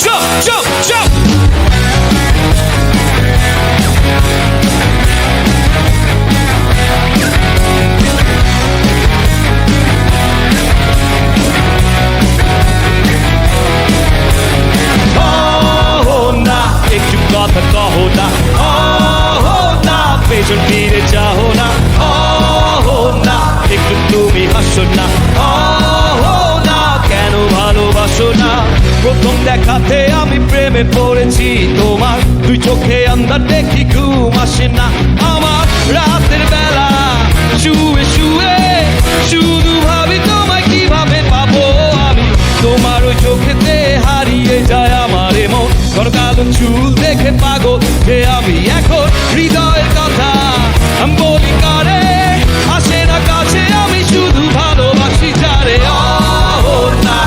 Jump, jump, jump. একটু কথা কহো না, না পেছন ফিরে যাও না, না একটু তুমি হাসো না, না কেন ভালোবাসো না। প্রথম দেখাতে আমি প্রেমে পড়েছি তোমার, দুই চোখে আন্ধার দেখি ঘুম আসে না আমার। রাতের বেলা শুয়ে শুয়ে শুধু ভাবি তোমায় কিভাবে পাবো আমি। তোমার ওই চোখেতে হারিয়ে যায় আমার মন, কালো চুল দেখে পাগল যে আমি এখন। হৃদয়ের কথা আমি বলি কারে, আসে না কাছে আমি শুধু ভালোবাসি যারে। না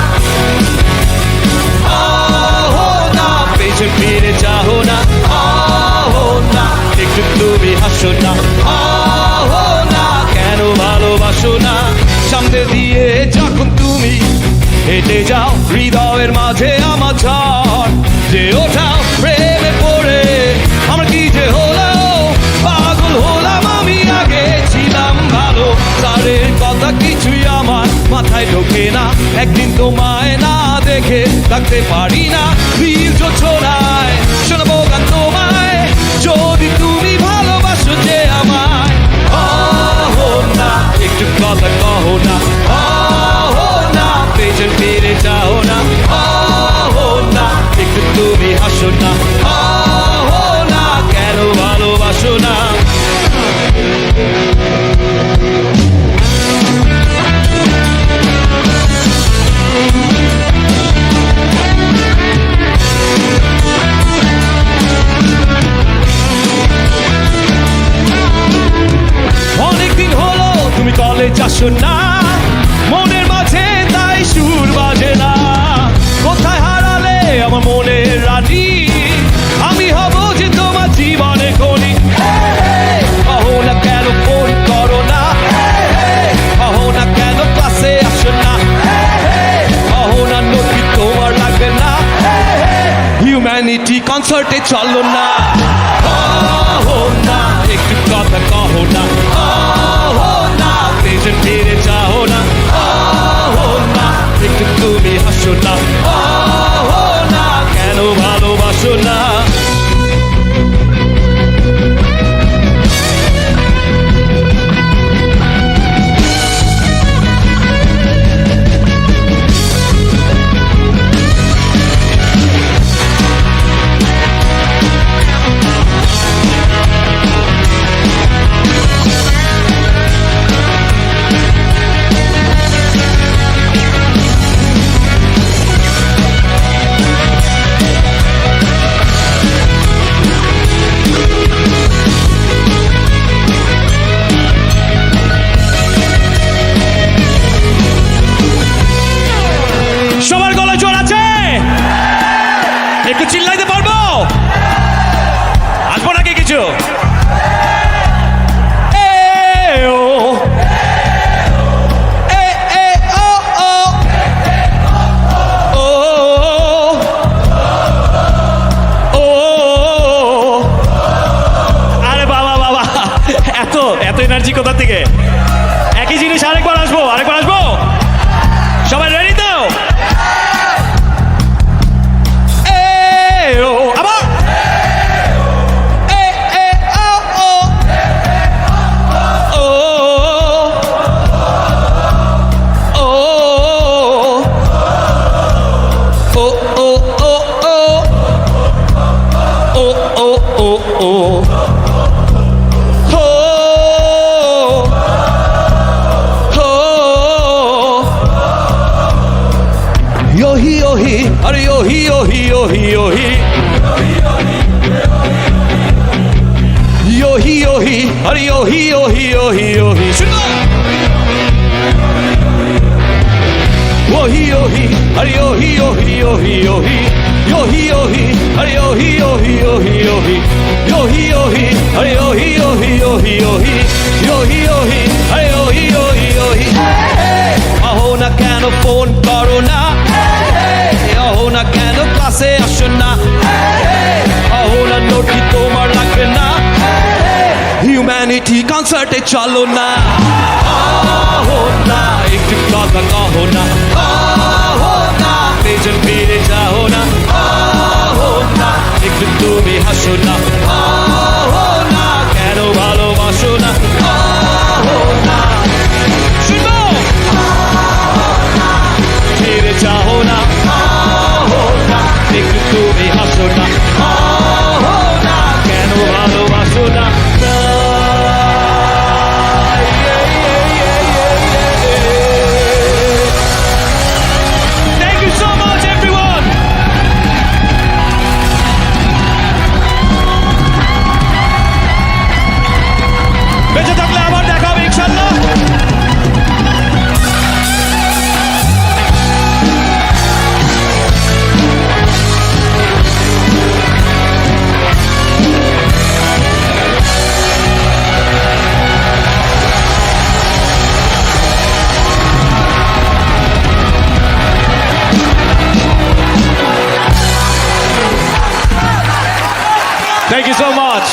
না পেছন ফিরে যাও না, না একটু তুমি হাসো না, না কেন ভালোবাসো না। সামনে দিয়ে যখন তুমি হেঁটে যাও, হৃদয়ের মাঝে আমার ঝড় যে ওঠাও। প্রেমে পড়ে আমার কি যে হলো, পাগল হলাম আমি। আগে ছিলাম ভালো, তারের কথা কিছুই আমার মাথায় ঢোকে না। একদিন তোমায় না দেখে থাকতে পারি না। বীর ছোড়ায় শোনাবো গান তোমায়, যদি তুমি ভালোবাসো যে আমায়। না একটু কথা কহো না, না পেছন ফিরে যাও না, না একটু তুমি হাসো না, না কেন ভালোবাসো না। অনেকদিন হলো তুমি কলেজ আসো না, মনের মাঝে তাই সুর বাজে না। কোথায় হারালে আমার মনের রানী, আমি হব যে তোমার জীবনে খনি। কহো না কেন ফোন করো না, কহো না কেন ক্লাসে আসো না, কহো না নোটি তোমার লাগবে না, হিউম্যানিটি কনসার্টে চলো না। কহো না একটু কথা কহো না, না পেছন ফিরে যাও না, না একটু তুমি হাসো না, না কেন ভালোবাসো না। সবার গলা জোর আছে? একটু চিল্লাইতে পারবো? আসবো নাকি কিছু? আরে বাবা বাবা, এত এত এনার্জি কোথা থেকে? একই জিনিস আরেকবার আসবো, আরেকবার আসবো। সবাই রেডি তো? আবার yohi yohi, are yohi yohi yohi yohi, yohi yohi, are yohi yohi yohi yohi. Yohi yohi, are yohi yohi yohi yohi, yohi yohi, are yohi yohi yohi yohi, yohi yohi, are yohi yohi yohi yohi, yohi yohi, are yohi yohi yohi. না কেন phone করো না, অহো না কেন ক্লাসে আসো না, অহো না নোট কি তোমার লাগবে না, হিউম্যানিটি কনসার্টে চলো না, অহো না একটু কথা কহো না, অহো না পেছন ফিরে যাও না, অহো না একটু তুমি হাসো না, অহো না কেন ভালোবাসো না, অহো না শুনো ফিরে যাও না, অহো না একটু তুমি হাসো না, অহো না কেন ভালোবাসো না। Thank you so much, everyone. বেঁচে থাকলে আবার দেখা হবে ইনশাআল্লাহ। Thank you so much.